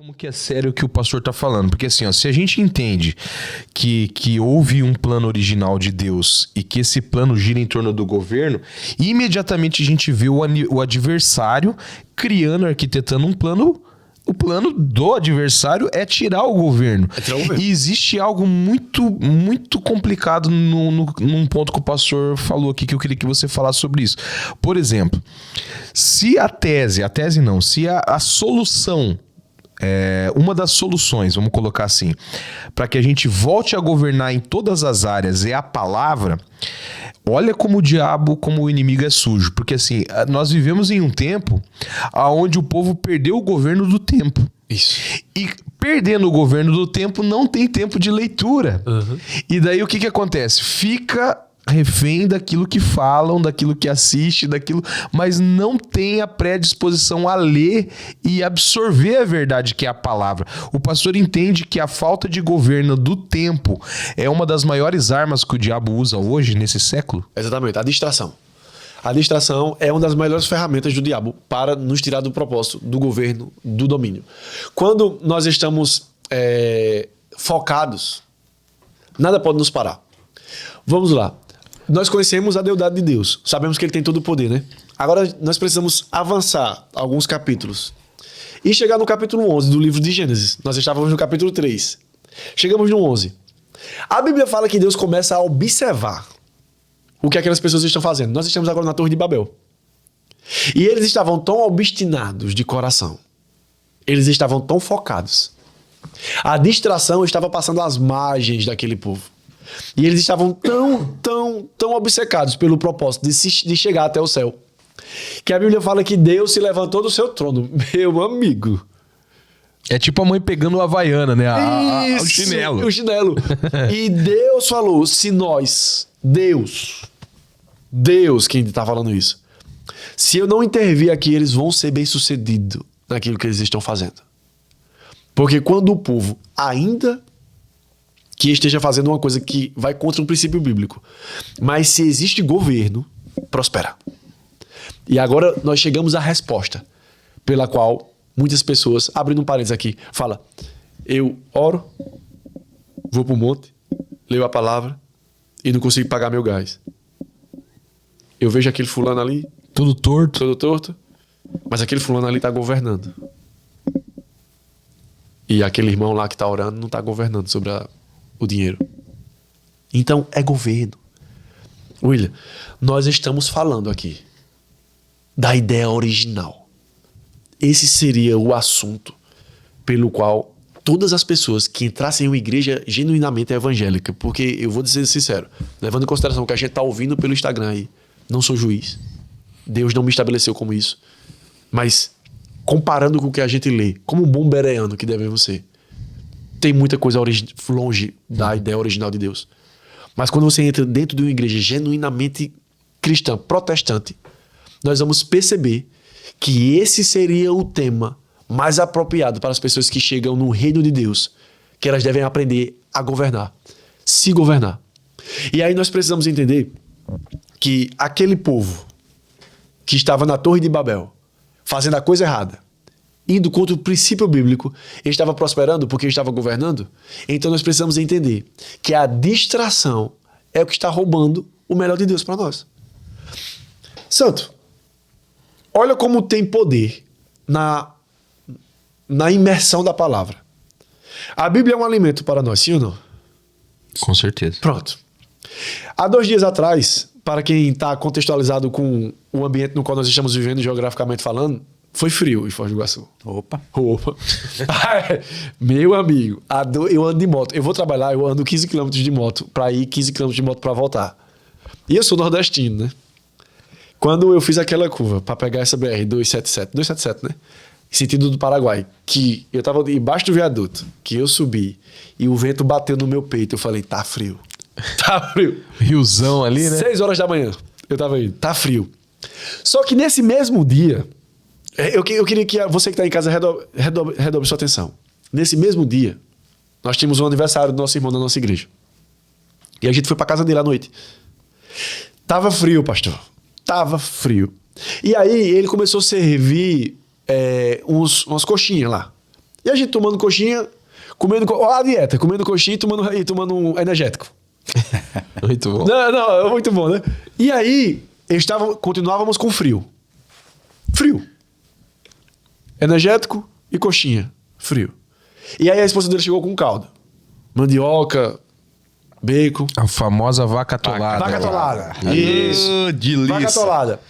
Como que é sério o que o pastor tá falando? Porque assim, ó, se a gente entende que houve um plano original de Deus e que esse plano gira em torno do governo, imediatamente a gente vê o adversário criando, arquitetando um plano. O plano do adversário é tirar o governo. E existe algo muito, muito complicado num ponto que o pastor falou aqui, que eu queria que você falasse sobre isso. Por exemplo, se se a solução, uma das soluções, vamos colocar assim, para que a gente volte a governar em todas as áreas é a palavra. Olha como o diabo, como o inimigo é sujo. Porque assim, nós vivemos em um tempo onde o povo perdeu o governo do tempo. Isso. E perdendo o governo do tempo, não tem tempo de leitura. Uhum. E daí o que acontece? Fica refém daquilo que falam, daquilo que assiste, mas não tem a predisposição a ler e absorver a verdade que é a palavra. O pastor entende que a falta de governo do tempo é uma das maiores armas que o diabo usa hoje, nesse século? Exatamente, a distração. A distração é uma das melhores ferramentas do diabo para nos tirar do propósito, do governo, do domínio. Quando nós estamos focados, nada pode nos parar. Vamos lá. Nós conhecemos a deidade de Deus. Sabemos que ele tem todo o poder, né? Agora nós precisamos avançar alguns capítulos e chegar no capítulo 11 do livro de Gênesis. Nós estávamos no capítulo 3. Chegamos no 11. A Bíblia fala que Deus começa a observar o que aquelas pessoas estão fazendo. Nós estamos agora na Torre de Babel. E eles estavam tão obstinados de coração. Eles estavam tão focados. A distração estava passando às margens daquele povo. E eles estavam tão obcecados pelo propósito de chegar até o céu, que a Bíblia fala que Deus se levantou do seu trono. Meu amigo. É tipo a mãe pegando o Havaiana, né? O chinelo. O chinelo. E Deus falou, se nós, Deus quem está falando isso, se eu não intervir aqui, eles vão ser bem-sucedidos naquilo que eles estão fazendo. Porque quando o povo ainda que esteja fazendo uma coisa que vai contra um princípio bíblico, mas se existe governo, prospera. E agora nós chegamos à resposta pela qual muitas pessoas, abrindo um parênteses aqui, fala: eu oro, vou pro monte, leio a palavra e não consigo pagar meu gás. Eu vejo aquele fulano ali, Todo torto, mas aquele fulano ali tá governando. E aquele irmão lá que tá orando não tá governando sobre o dinheiro. Então é governo. William, nós estamos falando aqui da ideia original. Esse seria o assunto pelo qual todas as pessoas que entrassem em uma igreja genuinamente evangélica, porque eu vou dizer sincero, levando em consideração que a gente tá ouvindo pelo Instagram aí, não sou juiz, Deus não me estabeleceu como isso, mas comparando com o que a gente lê, como um bom bereano que devemos ser, tem muita coisa longe da ideia original de Deus. Mas quando você entra dentro de uma igreja genuinamente cristã, protestante, nós vamos perceber que esse seria o tema mais apropriado para as pessoas que chegam no reino de Deus, que elas devem aprender a governar, se governar. E aí nós precisamos entender que aquele povo que estava na Torre de Babel, fazendo a coisa errada, indo contra o princípio bíblico, ele estava prosperando porque ele estava governando. Então nós precisamos entender que a distração é o que está roubando o melhor de Deus para nós. Santo, olha como tem poder na imersão da palavra. A Bíblia é um alimento para nós, sim ou não? Com certeza. Pronto. Há 2 dias atrás, para quem está contextualizado com o ambiente no qual nós estamos vivendo geograficamente falando, foi frio em Foz do Iguaçu. Opa. Meu amigo, eu ando de moto. Eu vou trabalhar, eu ando 15 km de moto para ir, 15 km de moto para voltar. E eu sou nordestino, né? Quando eu fiz aquela curva para pegar essa BR 277, né? Sentido do Paraguai, que eu tava embaixo do viaduto, que eu subi e o vento bateu no meu peito, eu falei, tá frio. Tá frio. Riozão ali, né? 6 horas da manhã, eu tava indo, tá frio. Só que nesse mesmo dia, eu queria que você que está em casa redobre sua atenção. Nesse mesmo dia, nós tínhamos um aniversário do nosso irmão da nossa igreja. E a gente foi para casa dele à noite. Tava frio, pastor. Tava frio. E aí ele começou a servir umas coxinhas lá. E a gente tomando coxinha, ó a dieta, comendo coxinha e tomando um energético. Muito bom. Não, é muito bom, né? E aí, continuávamos com frio. Frio. Energético e coxinha. Frio. E aí a esposa dele chegou com caldo. Mandioca, bacon. A famosa vaca atolada. Vaca atolada. Isso. Delícia. Vaca atolada.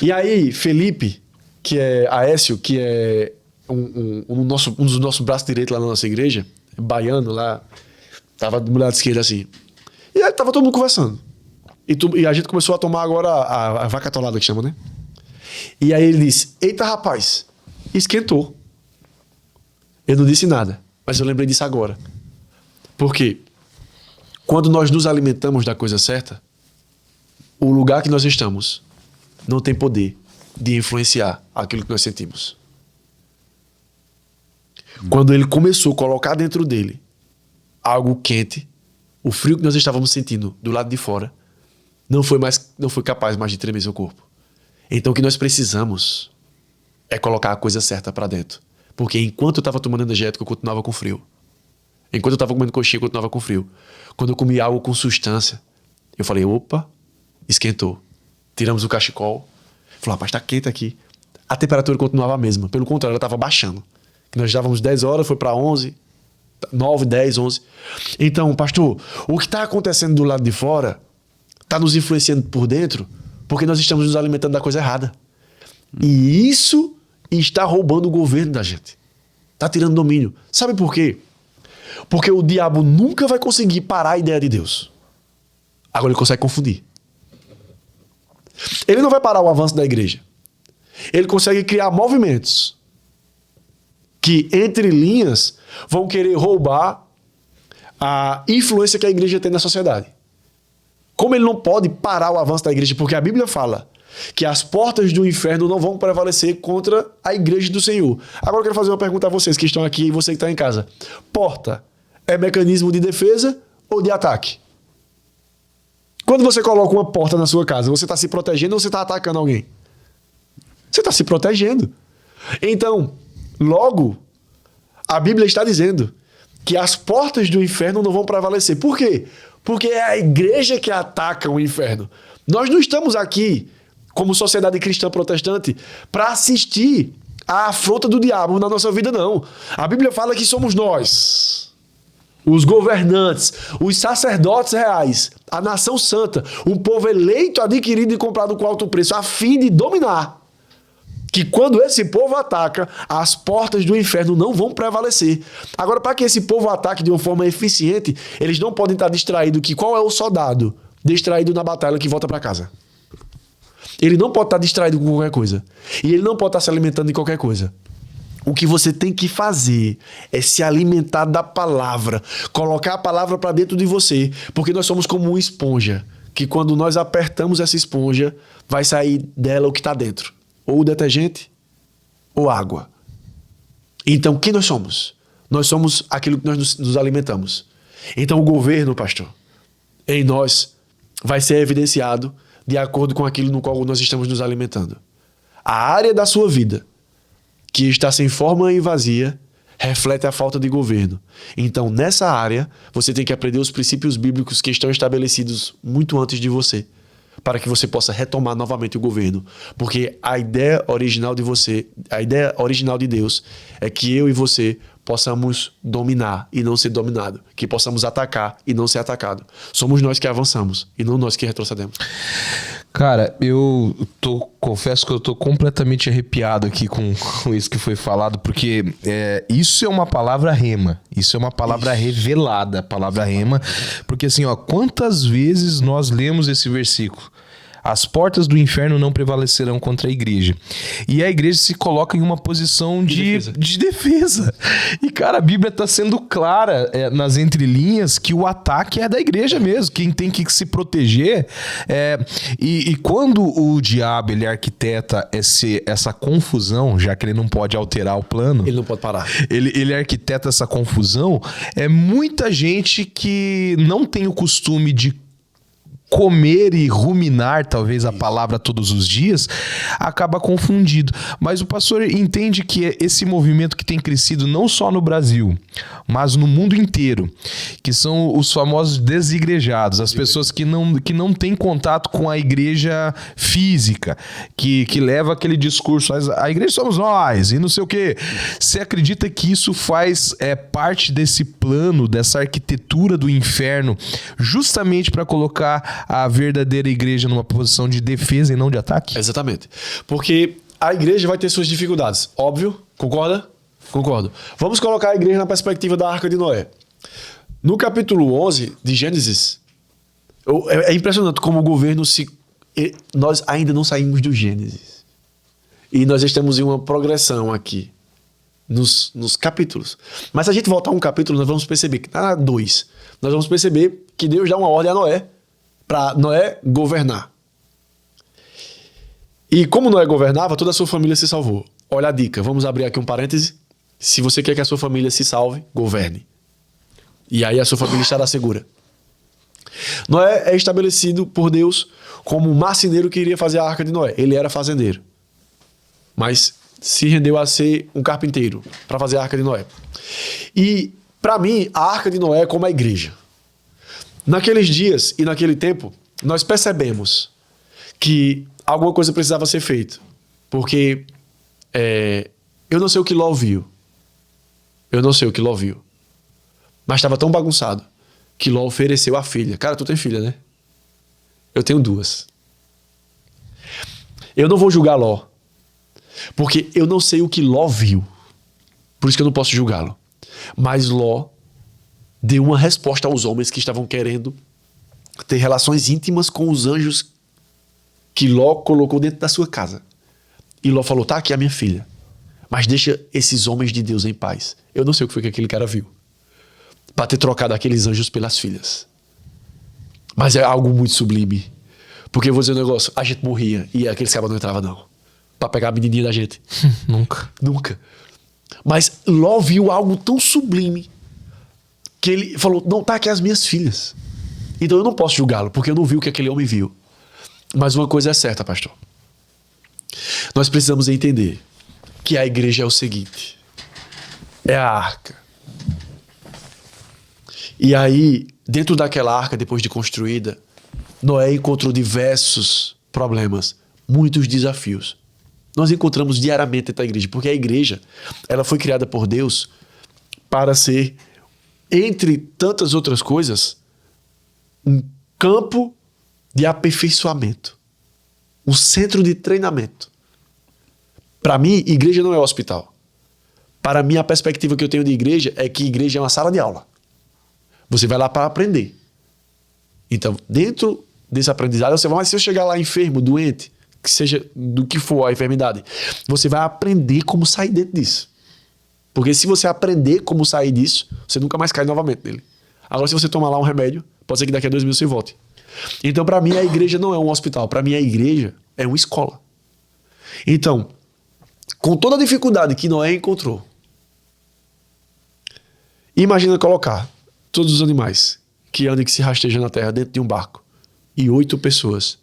E aí, Felipe, que é Aécio, que é um dos nossos braços direitos lá na nossa igreja, baiano lá, tava do meu lado esquerdo assim. E aí tava todo mundo conversando. E a gente começou a tomar agora a vaca atolada, que chama, né? E aí ele disse, eita rapaz, esquentou. Eu não disse nada, mas eu lembrei disso agora. Por quê? Quando nós nos alimentamos da coisa certa, o lugar que nós estamos não tem poder de influenciar aquilo que nós sentimos. Quando ele começou a colocar dentro dele algo quente, o frio que nós estávamos sentindo do lado de fora não foi capaz mais de tremer seu corpo. Então o que nós precisamos é colocar a coisa certa para dentro. Porque enquanto eu estava tomando energético, eu continuava com frio. Enquanto eu estava comendo coxinha, eu continuava com frio. Quando eu comi algo com substância, eu falei, opa, esquentou. Tiramos o cachecol. Falei, rapaz, tá quente aqui. A temperatura continuava a mesma. Pelo contrário, ela estava baixando. Nós estávamos 10 horas, foi para 11, 9, 10, 11. Então, pastor, o que está acontecendo do lado de fora está nos influenciando por dentro porque nós estamos nos alimentando da coisa errada. E isso está roubando o governo da gente. Está tirando domínio. Sabe por quê? Porque o diabo nunca vai conseguir parar a ideia de Deus. Agora ele consegue confundir. Ele não vai parar o avanço da igreja. Ele consegue criar movimentos que, entre linhas, vão querer roubar a influência que a igreja tem na sociedade. Como ele não pode parar o avanço da igreja, porque a Bíblia fala que as portas do inferno não vão prevalecer contra a igreja do Senhor. Agora eu quero fazer uma pergunta a vocês que estão aqui e você que está em casa. Porta é mecanismo de defesa ou de ataque? Quando você coloca uma porta na sua casa, você está se protegendo ou você está atacando alguém? Você está se protegendo. Então, logo, a Bíblia está dizendo que as portas do inferno não vão prevalecer. Por quê? Porque é a igreja que ataca o inferno. Nós não estamos aqui, como sociedade cristã protestante, para assistir à afronta do diabo na nossa vida, não. A Bíblia fala que somos nós, os governantes, os sacerdotes reais, a nação santa, um povo eleito, adquirido e comprado com alto preço, a fim de dominar. Que quando esse povo ataca, as portas do inferno não vão prevalecer. Agora, para que esse povo ataque de uma forma eficiente, eles não podem estar distraídos que qual é o soldado distraído na batalha que volta para casa. Ele não pode estar distraído com qualquer coisa. E ele não pode estar se alimentando de qualquer coisa. O que você tem que fazer é se alimentar da palavra. Colocar a palavra para dentro de você. Porque nós somos como uma esponja. Que quando nós apertamos essa esponja, vai sair dela o que está dentro. Ou detergente, ou água. Então, quem nós somos? Nós somos aquilo que nós nos alimentamos. Então, o governo, pastor, em nós, vai ser evidenciado de acordo com aquilo no qual nós estamos nos alimentando. A área da sua vida que está sem forma e vazia reflete a falta de governo. Então, nessa área, você tem que aprender os princípios bíblicos que estão estabelecidos muito antes de você, para que você possa retomar novamente o governo. Porque a ideia original de Deus é que eu e você possamos dominar e não ser dominado. Que possamos atacar e não ser atacado. Somos nós que avançamos e não nós que retrocedemos. Cara, confesso que eu tô completamente arrepiado aqui com isso que foi falado, porque isso é uma palavra rema, isso é uma palavra revelada, palavra rema, porque assim, ó, quantas vezes nós lemos esse versículo? As portas do inferno não prevalecerão contra a igreja. E a igreja se coloca em uma posição de defesa. E, cara, a Bíblia está sendo clara nas entrelinhas que o ataque é da igreja mesmo. Quem tem que se proteger. E quando o diabo ele arquiteta essa confusão, já que ele não pode alterar o plano... Ele não pode parar. Ele arquiteta essa confusão. Muita gente que não tem o costume de comer e ruminar, talvez, a palavra todos os dias, acaba confundido. Mas o pastor entende que esse movimento que tem crescido não só no Brasil, mas no mundo inteiro, que são os famosos desigrejados, as pessoas que não têm contato com a igreja física, que leva aquele discurso, a igreja somos nós, e não sei o quê. Você acredita que isso faz parte desse plano, dessa arquitetura do inferno, justamente para colocar a verdadeira igreja numa posição de defesa e não de ataque? Exatamente. Porque a igreja vai ter suas dificuldades. Óbvio. Concorda? Concordo. Vamos colocar a igreja na perspectiva da Arca de Noé. No capítulo 11 de Gênesis, é impressionante como o governo nós ainda não saímos do Gênesis. E nós estamos em uma progressão aqui, nos capítulos. Mas se a gente voltar a um capítulo, nós vamos perceber que na 2, nós vamos perceber que Deus dá uma ordem a Noé, para Noé governar. E como Noé governava, toda a sua família se salvou. Olha a dica, vamos abrir aqui um parêntese. Se você quer que a sua família se salve, governe. E aí a sua família estará segura. Noé é estabelecido por Deus como um marceneiro que iria fazer a arca de Noé. Ele era fazendeiro, mas se rendeu a ser um carpinteiro para fazer a arca de Noé. E para mim, a arca de Noé é como a igreja. Naqueles dias e naquele tempo, nós percebemos que alguma coisa precisava ser feita. Porque eu não sei o que Ló viu. Eu não sei o que Ló viu. Mas estava tão bagunçado que Ló ofereceu a filha. Cara, tu tem filha, né? Eu tenho 2. Eu não vou julgar Ló. Porque eu não sei o que Ló viu. Por isso que eu não posso julgá-lo. Mas Ló deu uma resposta aos homens que estavam querendo ter relações íntimas com os anjos que Ló colocou dentro da sua casa. E Ló falou, tá aqui a minha filha, mas deixa esses homens de Deus em paz. Eu não sei o que foi que aquele cara viu para ter trocado aqueles anjos pelas filhas. Mas é algo muito sublime. Porque eu vou dizer um negócio, a gente morria e aqueles cabas não entravam não. Pra pegar a menininha da gente. Nunca. Mas Ló viu algo tão sublime que ele falou, não, tá aqui as minhas filhas. Então eu não posso julgá-lo, porque eu não vi o que aquele homem viu. Mas uma coisa é certa, pastor. Nós precisamos entender que a igreja é o seguinte. É a arca. E aí, dentro daquela arca, depois de construída, Noé encontrou diversos problemas, muitos desafios. Nós encontramos diariamente dentro da igreja, porque a igreja, ela foi criada por Deus para ser, entre tantas outras coisas, um campo de aperfeiçoamento, um centro de treinamento. Para mim, igreja não é hospital. Para mim, a perspectiva que eu tenho de igreja é que igreja é uma sala de aula. Você vai lá para aprender. Então, dentro desse aprendizado, você vai, mas se eu chegar lá enfermo, doente, que seja do que for a enfermidade, você vai aprender como sair dentro disso. Porque se você aprender como sair disso, você nunca mais cai novamente nele. Agora, se você tomar lá um remédio, pode ser que daqui a 2 mil você volte. Então, para mim, a igreja não é um hospital. Para mim, a igreja é uma escola. Então, com toda a dificuldade que Noé encontrou, imagina colocar todos os animais que andam e que se rastejam na terra dentro de um barco e 8 pessoas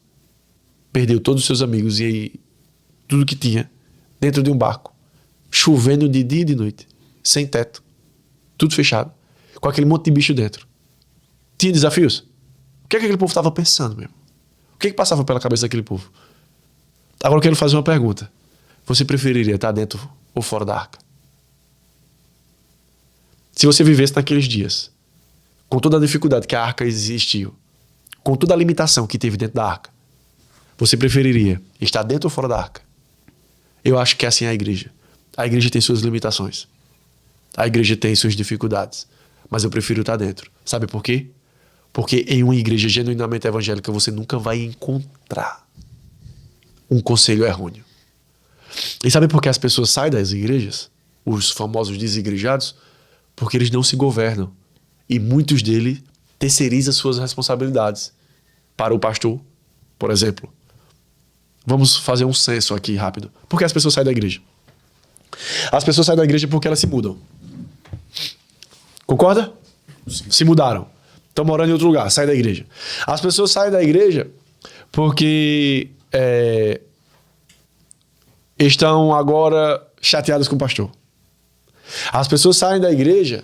perdeu todos os seus amigos e tudo que tinha dentro de um barco, chovendo de dia e de noite, sem teto, tudo fechado, com aquele monte de bicho dentro. Tinha desafios? O que é que aquele povo estava pensando mesmo? O que é que passava pela cabeça daquele povo? Agora eu quero fazer uma pergunta. Você preferiria estar dentro ou fora da arca? Se você vivesse naqueles dias, com toda a dificuldade que a arca existiu, com toda a limitação que teve dentro da arca, você preferiria estar dentro ou fora da arca? Eu acho que é assim a igreja. A igreja tem suas limitações. A igreja tem suas dificuldades. Mas eu prefiro estar dentro. Sabe por quê? Porque em uma igreja genuinamente evangélica você nunca vai encontrar um conselho errôneo. E sabe por que as pessoas saem das igrejas? Os famosos desigrejados? Porque eles não se governam. E muitos deles terceirizam suas responsabilidades para o pastor, por exemplo. Vamos fazer um censo aqui rápido. Por que as pessoas saem da igreja? As pessoas saem da igreja porque elas se mudam. Concorda? Sim. Se mudaram. estão morando em outro lugar, saem da igreja. As pessoas saem da igreja porque estão agora chateadas com o pastor. As pessoas saem da igreja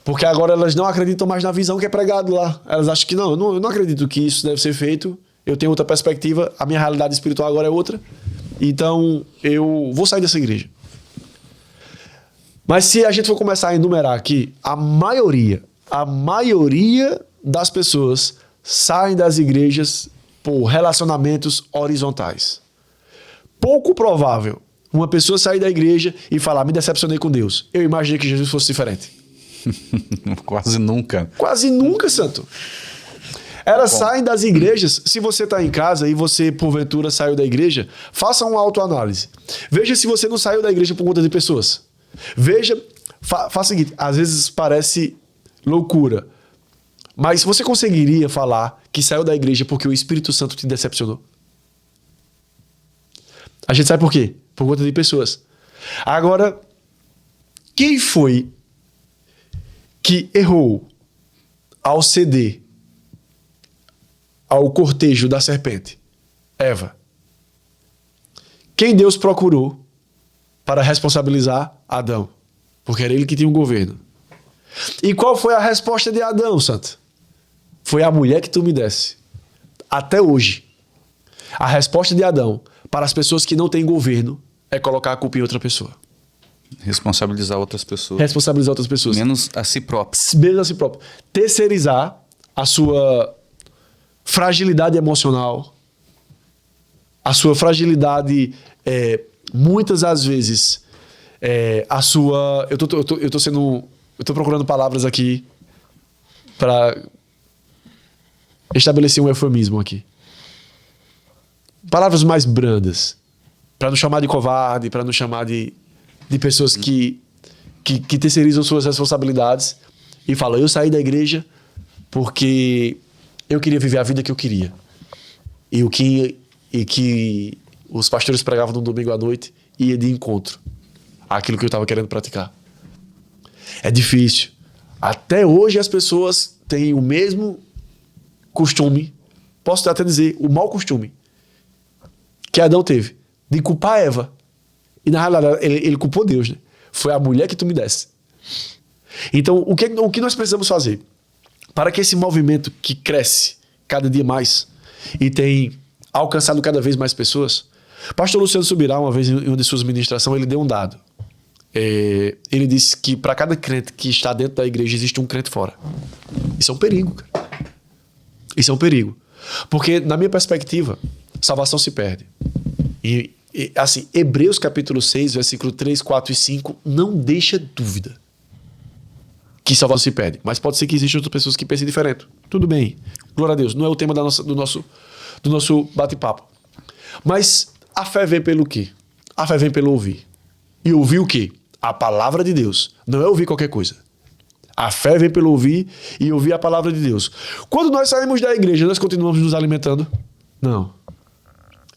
porque agora elas não acreditam mais na visão que é pregado lá. Elas acham que eu não acredito que isso deve ser feito, eu tenho outra perspectiva, a minha realidade espiritual agora é outra, então eu vou sair dessa igreja. Mas se a gente for começar a enumerar aqui, a maioria das pessoas saem das igrejas por relacionamentos horizontais. Pouco provável uma pessoa sair da igreja e falar, me decepcionei com Deus. Eu imaginei que Jesus fosse diferente. Quase nunca. Quase nunca, santo. Elas saem das igrejas. Se você está em casa e você, porventura, saiu da igreja, faça uma autoanálise. Veja se você não saiu da igreja por conta de pessoas. Veja, faça o seguinte, às vezes parece loucura, mas você conseguiria falar que saiu da igreja porque o Espírito Santo te decepcionou? A gente sabe por quê? Por conta de pessoas. Agora, quem foi que errou ao ceder ao cortejo da serpente? Eva. Quem Deus procurou para responsabilizar? Adão. Porque era ele que tinha um governo. E qual foi a resposta de Adão, santo? Foi a mulher que tu me desse. Até hoje, a resposta de Adão para as pessoas que não têm governo é colocar a culpa em outra pessoa. Responsabilizar outras pessoas. Responsabilizar outras pessoas. Menos a si próprio. Menos a si próprio. Terceirizar a sua fragilidade emocional, a sua fragilidade, muitas das vezes, a sua... Eu tô procurando palavras aqui para estabelecer um eufemismo aqui. Palavras mais brandas. Para não chamar de covarde, para não chamar de pessoas que terceirizam suas responsabilidades e falam, eu saí da igreja porque eu queria viver a vida que eu queria. E que os pastores pregavam no domingo à noite ia de encontro àquilo que eu estava querendo praticar. É difícil. Até hoje as pessoas têm o mesmo costume, posso até dizer, o mau costume que Adão teve, de culpar Eva. E na realidade ele culpou Deus, né? Foi a mulher que tu me desse. Então o que nós precisamos fazer para que esse movimento que cresce cada dia mais e tem alcançado cada vez mais pessoas? Pastor Luciano Subirá, uma vez em uma de suas ministrações, ele deu um dado. Ele disse que para cada crente que está dentro da igreja existe um crente fora. Isso é um perigo, cara. Isso é um perigo. Porque, na minha perspectiva, salvação se perde. E assim, Hebreus capítulo 6, versículo 3, 4 e 5 não deixa dúvida que salvação se perde. Mas pode ser que existam outras pessoas que pensem diferente. Tudo bem. Glória a Deus. Não é o tema do nosso bate-papo. Mas a fé vem pelo quê? A fé vem pelo ouvir. E ouvir o quê? A palavra de Deus. Não é ouvir qualquer coisa. A fé vem pelo ouvir e ouvir a palavra de Deus. Quando nós saímos da igreja, nós continuamos nos alimentando? Não.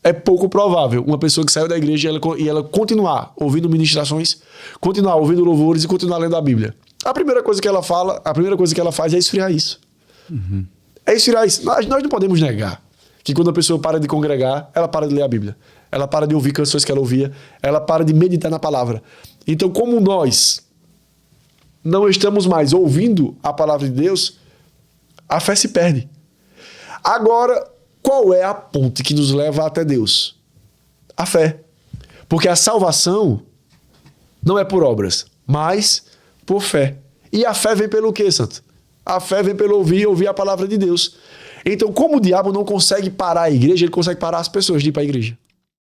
É pouco provável uma pessoa que saiu da igreja e ela continuar ouvindo ministrações, continuar ouvindo louvores e continuar lendo a Bíblia. A primeira coisa que ela faz é esfriar isso. Uhum. É esfriar isso. Nós não podemos negar que quando a pessoa para de congregar, ela para de ler a Bíblia. Ela para de ouvir canções que ela ouvia. Ela para de meditar na palavra. Então, como nós não estamos mais ouvindo a palavra de Deus, a fé se perde. Agora, qual é a ponte que nos leva até Deus? A fé. Porque a salvação não é por obras, mas por fé. E a fé vem pelo quê, santo? A fé vem pelo ouvir a palavra de Deus. Então, como o diabo não consegue parar a igreja, ele consegue parar as pessoas de ir para a igreja.